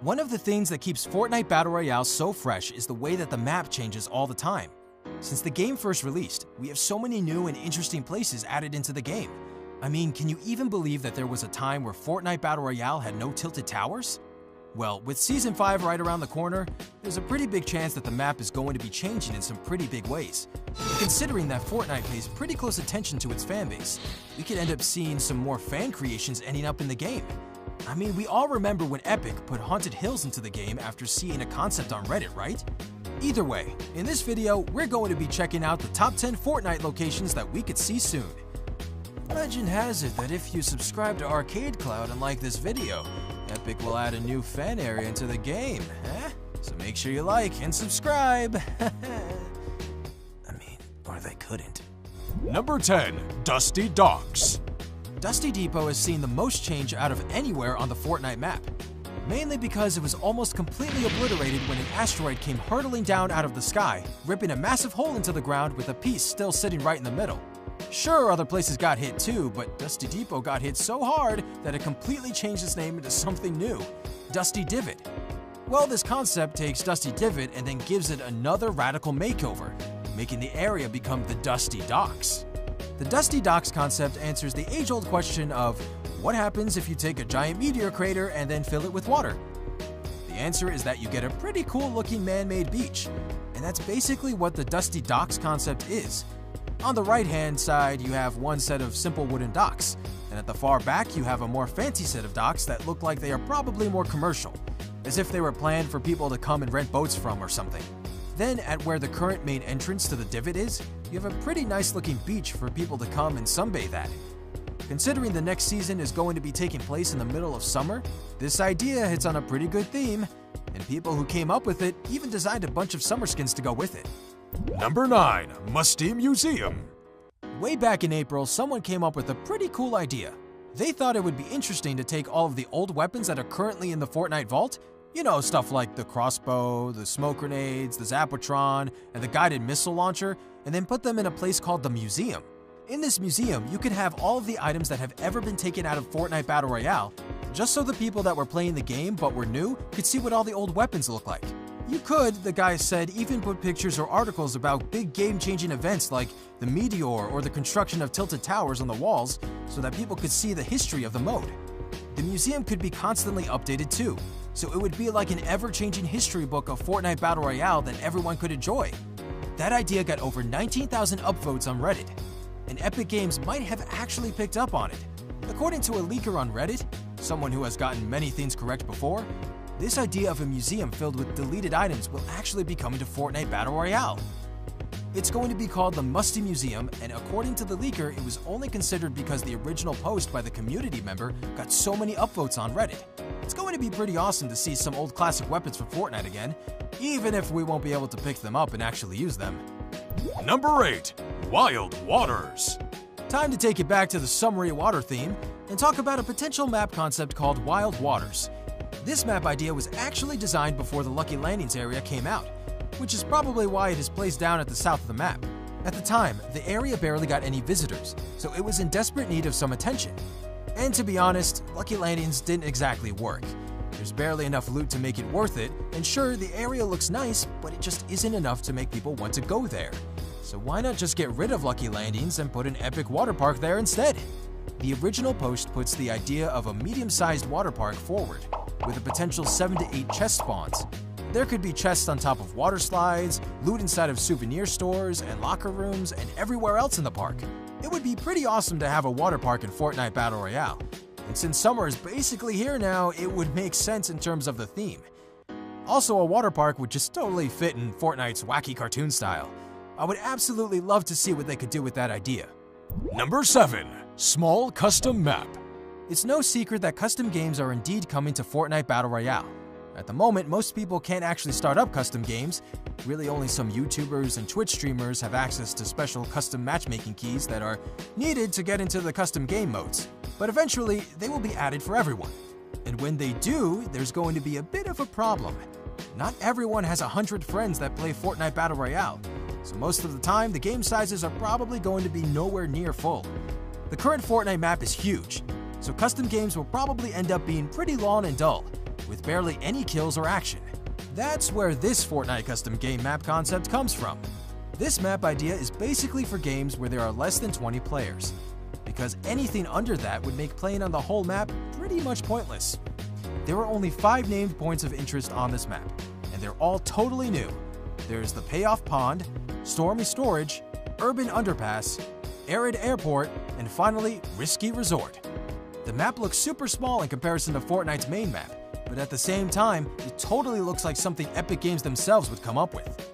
One of the things that keeps Fortnite Battle Royale so fresh is the way that the map changes all the time. Since the game first released, we have so many new and interesting places added into the game. I mean, can you even believe that there was a time where Fortnite Battle Royale had no tilted towers? Well, with Season 5 right around the corner, there's a pretty big chance that the map is going to be changing in some pretty big ways. And considering that Fortnite pays pretty close attention to its fanbase, we could end up seeing some more fan creations ending up in the game. I mean, we all remember when Epic put Haunted Hills into the game after seeing a concept on Reddit, right? Either way, in this video, we're going to be checking out the top 10 Fortnite locations that we could see soon. Legend has it that if you subscribe to Arcade Cloud and like this video, Epic will add a new fan area into the game, eh? So make sure you like and subscribe. I mean, or they couldn't. Number 10. Dusty Docks. Dusty Depot has seen the most change out of anywhere on the Fortnite map, mainly because it was almost completely obliterated when an asteroid came hurtling down out of the sky, ripping a massive hole into the ground with a piece still sitting right in the middle. Sure, other places got hit too, but Dusty Depot got hit so hard that it completely changed its name into something new, Dusty Divot. Well, this concept takes Dusty Divot and then gives it another radical makeover, making the area become the Dusty Docks. The Dusty Docks concept answers the age-old question of, what happens if you take a giant meteor crater and then fill it with water? The answer is that you get a pretty cool-looking man-made beach, and that's basically what the Dusty Docks concept is. On the right-hand side, you have one set of simple wooden docks, and at the far back, you have a more fancy set of docks that look like they are probably more commercial, as if they were planned for people to come and rent boats from or something. Then, at where the current main entrance to the divot is, you have a pretty nice-looking beach for people to come and sunbathe at. Considering the next season is going to be taking place in the middle of summer, this idea hits on a pretty good theme, and people who came up with it even designed a bunch of summer skins to go with it. Number 9. Musty Museum. Way back in April, someone came up with a pretty cool idea. They thought it would be interesting to take all of the old weapons that are currently in the Fortnite vault, you know, stuff like the crossbow, the smoke grenades, the Zapatron, and the guided missile launcher, and then put them in a place called the museum. In this museum, you could have all of the items that have ever been taken out of Fortnite Battle Royale, just so the people that were playing the game but were new could see what all the old weapons look like. You could, the guy said, even put pictures or articles about big game-changing events like the meteor or the construction of tilted towers on the walls so that people could see the history of the mode. The museum could be constantly updated too, so it would be like an ever-changing history book of Fortnite Battle Royale that everyone could enjoy. That idea got over 19,000 upvotes on Reddit, and Epic Games might have actually picked up on it. According to a leaker on Reddit, someone who has gotten many things correct before, this idea of a museum filled with deleted items will actually be coming to Fortnite Battle Royale. It's going to be called the Musty Museum, and according to the leaker, it was only considered because the original post by the community member got so many upvotes on Reddit. It's going to be pretty awesome to see some old classic weapons from Fortnite again, even if we won't be able to pick them up and actually use them. Number 8. Wild Waters. Time to take it back to the summery water theme and talk about a potential map concept called Wild Waters. This map idea was actually designed before the Lucky Landings area came out, which is probably why it is placed down at the south of the map. At the time, the area barely got any visitors, so it was in desperate need of some attention. And to be honest, Lucky Landings didn't exactly work. There's barely enough loot to make it worth it, and sure, the area looks nice, but it just isn't enough to make people want to go there. So why not just get rid of Lucky Landings and put an epic water park there instead? The original post puts the idea of a medium-sized water park forward, with a potential 7 to 8 chest spawns. There could be chests on top of water slides, loot inside of souvenir stores and locker rooms, and everywhere else in the park. It would be pretty awesome to have a water park in Fortnite Battle Royale. And since summer is basically here now, it would make sense in terms of the theme. Also, a water park would just totally fit in Fortnite's wacky cartoon style. I would absolutely love to see what they could do with that idea. Number 7. Small Custom Map. It's no secret that custom games are indeed coming to Fortnite Battle Royale. At the moment, most people can't actually start up custom games. Really only some YouTubers and Twitch streamers have access to special custom matchmaking keys that are needed to get into the custom game modes. But eventually, they will be added for everyone. And when they do, there's going to be a bit of a problem. Not everyone has 100 friends that play Fortnite Battle Royale, so most of the time, the game sizes are probably going to be nowhere near full. The current Fortnite map is huge, so custom games will probably end up being pretty long and dull, with barely any kills or action. That's where this Fortnite custom game map concept comes from. This map idea is basically for games where there are less than 20 players, because anything under that would make playing on the whole map pretty much pointless. There are only 5 named points of interest on this map, and they're all totally new. There's the Payoff Pond, Stormy Storage, Urban Underpass, Arid Airport, and finally, Risky Resort. The map looks super small in comparison to Fortnite's main map, but at the same time, it totally looks like something Epic Games themselves would come up with.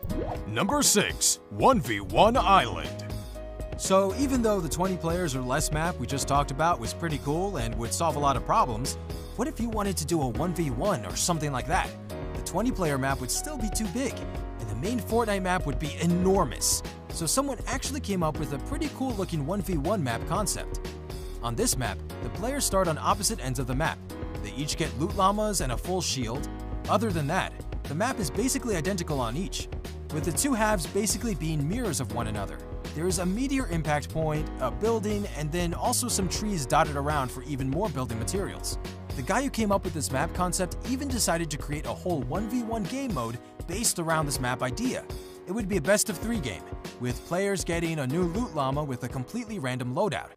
Number 6. 1v1 Island. So even though the 20 players or less map we just talked about was pretty cool and would solve a lot of problems, what if you wanted to do a 1v1 or something like that? The 20-player map would still be too big, and the main Fortnite map would be enormous. So someone actually came up with a pretty cool looking 1v1 map concept. On this map, the players start on opposite ends of the map. They each get loot llamas and a full shield. Other than that, the map is basically identical on each, with the two halves basically being mirrors of one another. There is a meteor impact point, a building, and then also some trees dotted around for even more building materials. The guy who came up with this map concept even decided to create a whole 1v1 game mode based around this map idea. It would be a best of 3 game, with players getting a new loot llama with a completely random loadout,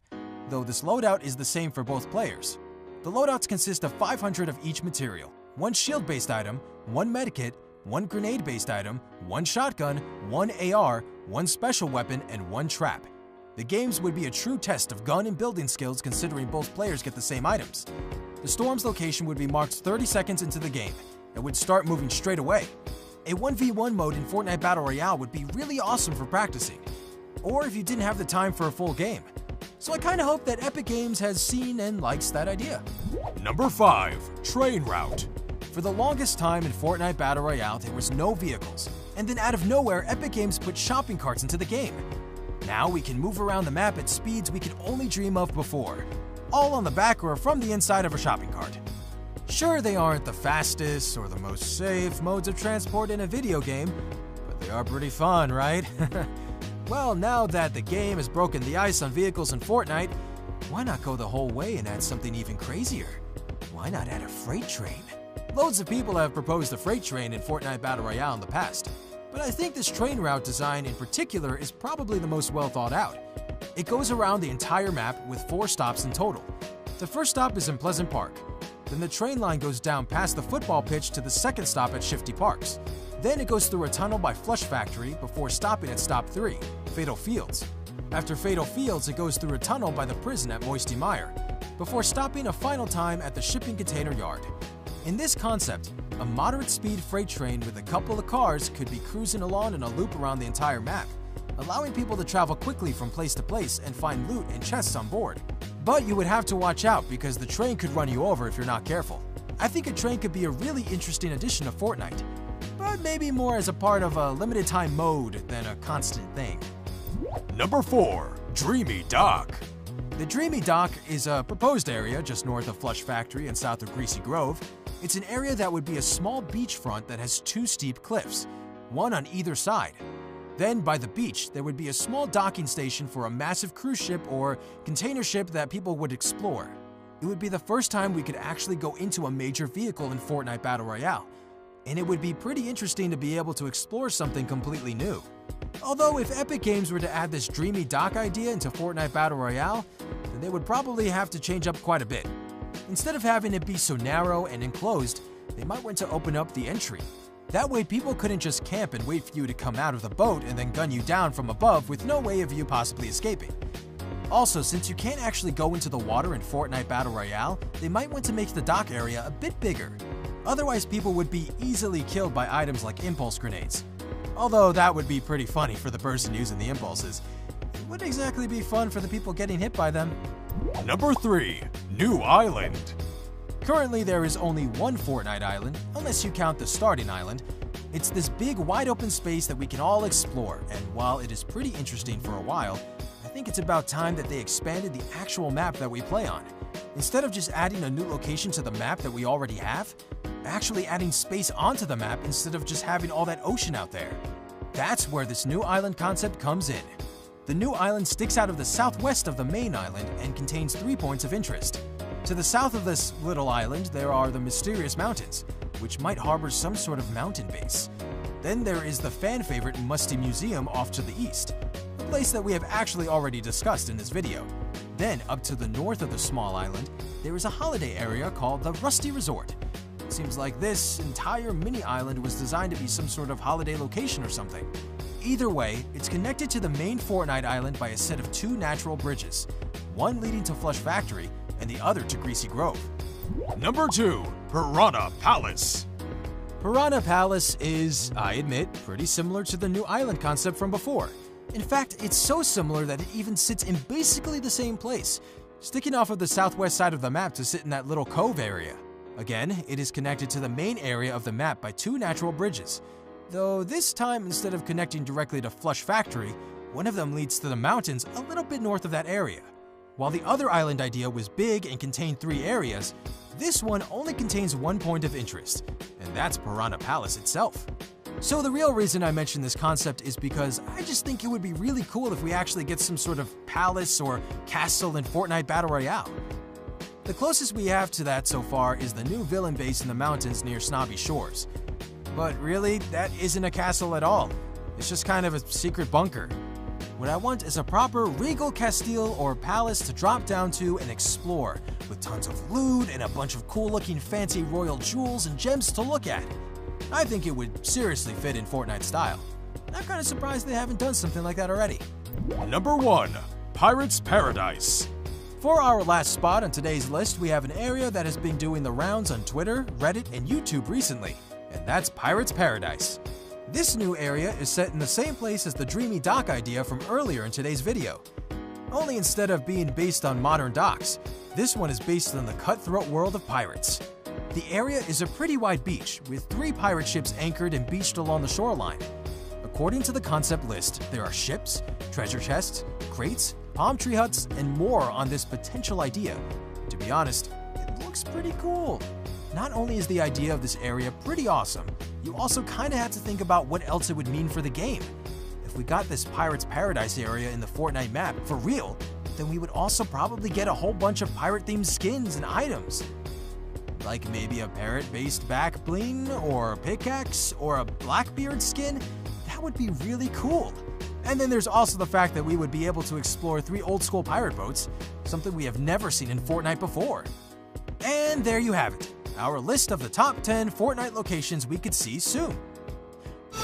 though this loadout is the same for both players. The loadouts consist of 500 of each material, 1 shield-based item, 1 medkit, 1 grenade-based item, 1 shotgun, 1 AR, 1 special weapon, and 1 trap. The games would be a true test of gun and building skills considering both players get the same items. The storm's location would be marked 30 seconds into the game and would start moving straight away. A 1v1 mode in Fortnite Battle Royale would be really awesome for practicing, or if you didn't have the time for a full game. So I kinda hope that Epic Games has seen and likes that idea. Number 5. Train Route. For the longest time in Fortnite Battle Royale, there was no vehicles, and then out of nowhere, Epic Games put shopping carts into the game. Now we can move around the map at speeds we could only dream of before, all on the back or from the inside of a shopping cart. Sure, they aren't the fastest or the most safe modes of transport in a video game, but they are pretty fun, right? Well, now that the game has broken the ice on vehicles in Fortnite, why not go the whole way and add something even crazier? Why not add a freight train? Loads of people have proposed a freight train in Fortnite Battle Royale in the past, but I think this train route design in particular is probably the most well thought out. It goes around the entire map with 4 stops in total. The first stop is in Pleasant Park. Then the train line goes down past the football pitch to the second stop at Shifty Parks. Then it goes through a tunnel by Flush Factory before stopping at stop 3, Fatal Fields. After Fatal Fields, it goes through a tunnel by the prison at Moisty Mire, before stopping a final time at the shipping container yard. In this concept, a moderate speed freight train with a couple of cars could be cruising along in a loop around the entire map, allowing people to travel quickly from place to place and find loot and chests on board. But you would have to watch out because the train could run you over if you're not careful. I think a train could be a really interesting addition to Fortnite, but maybe more as a part of a limited time mode than a constant thing. Number 4. Dreamy Dock. The Dreamy Dock is a proposed area just north of Flush Factory and south of Greasy Grove. It's an area that would be a small beachfront that has 2 steep cliffs, one on either side. Then, by the beach, there would be a small docking station for a massive cruise ship or container ship that people would explore. It would be the first time we could actually go into a major vehicle in Fortnite Battle Royale, and it would be pretty interesting to be able to explore something completely new. Although if Epic Games were to add this Dreamy Dock idea into Fortnite Battle Royale, then they would probably have to change up quite a bit. Instead of having it be so narrow and enclosed, they might want to open up the entry. That way people couldn't just camp and wait for you to come out of the boat and then gun you down from above with no way of you possibly escaping. Also, since you can't actually go into the water in Fortnite Battle Royale, they might want to make the dock area a bit bigger. Otherwise, people would be easily killed by items like impulse grenades. Although that would be pretty funny for the person using the impulses. It wouldn't exactly be fun for the people getting hit by them. Number 3. New Island. Currently, there is only one Fortnite island, unless you count the starting island. It's this big, wide open space that we can all explore, and while it is pretty interesting for a while, I think it's about time that they expanded the actual map that we play on. Instead of just adding a new location to the map that we already have, actually adding space onto the map instead of just having all that ocean out there. That's where this new island concept comes in. The new island sticks out of the southwest of the main island and contains 3 points of interest. To the south of this little island, there are the mysterious mountains, which might harbor some sort of mountain base. Then there is the fan favorite Musty Museum off to the east, a place that we have actually already discussed in this video. Then, up to the north of the small island, there is a holiday area called the Rusty Resort. It seems like this entire mini island was designed to be some sort of holiday location or something. Either way, it's connected to the main Fortnite island by a set of 2 natural bridges, one leading to Flush Factory and the other to Greasy Grove. Number 2. Piranha Palace. Piranha Palace is, I admit, pretty similar to the new island concept from before. In fact, it's so similar that it even sits in basically the same place, sticking off of the southwest side of the map to sit in that little cove area. Again, it is connected to the main area of the map by 2 natural bridges, though this time, instead of connecting directly to Flush Factory, one of them leads to the mountains a little bit north of that area. While the other island idea was big and contained 3 areas, this one only contains 1 point of interest, and that's Piranha Palace itself. So the real reason I mention this concept is because I just think it would be really cool if we actually get some sort of palace or castle in Fortnite Battle Royale. The closest we have to that so far is the new villain base in the mountains near Snobby Shores. But really, that isn't a castle at all. It's just kind of a secret bunker. What I want is a proper regal castile or palace to drop down to and explore, with tons of loot and a bunch of cool-looking fancy royal jewels and gems to look at. I think it would seriously fit in Fortnite style. I'm kind of surprised they haven't done something like that already. Number 1. Pirates Paradise. For our last spot on today's list, we have an area that has been doing the rounds on Twitter, Reddit, and YouTube recently, and that's Pirates Paradise. This new area is set in the same place as the dreamy dock idea from earlier in today's video. Only instead of being based on modern docks, this one is based on the cutthroat world of pirates. The area is a pretty wide beach, with 3 pirate ships anchored and beached along the shoreline. According to the concept list, there are ships, treasure chests, crates, palm tree huts, and more on this potential idea. To be honest, it looks pretty cool. Not only is the idea of this area pretty awesome, you also kinda have to think about what else it would mean for the game. If we got this Pirates Paradise area in the Fortnite map for real, then we would also probably get a whole bunch of pirate-themed skins and items. Like maybe a parrot-based back bling, or a pickaxe, or a Blackbeard skin. That would be really cool. And then there's also the fact that we would be able to explore 3 old-school pirate boats, something we have never seen in Fortnite before. And there you have it, our list of the top 10 Fortnite locations we could see soon.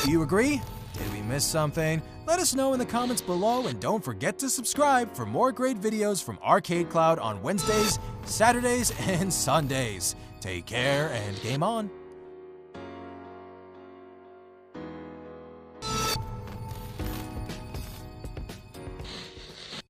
Do you agree? Did we miss something? Let us know in the comments below, and don't forget to subscribe for more great videos from Arcade Cloud on Wednesdays, Saturdays, and Sundays. Take care and game on!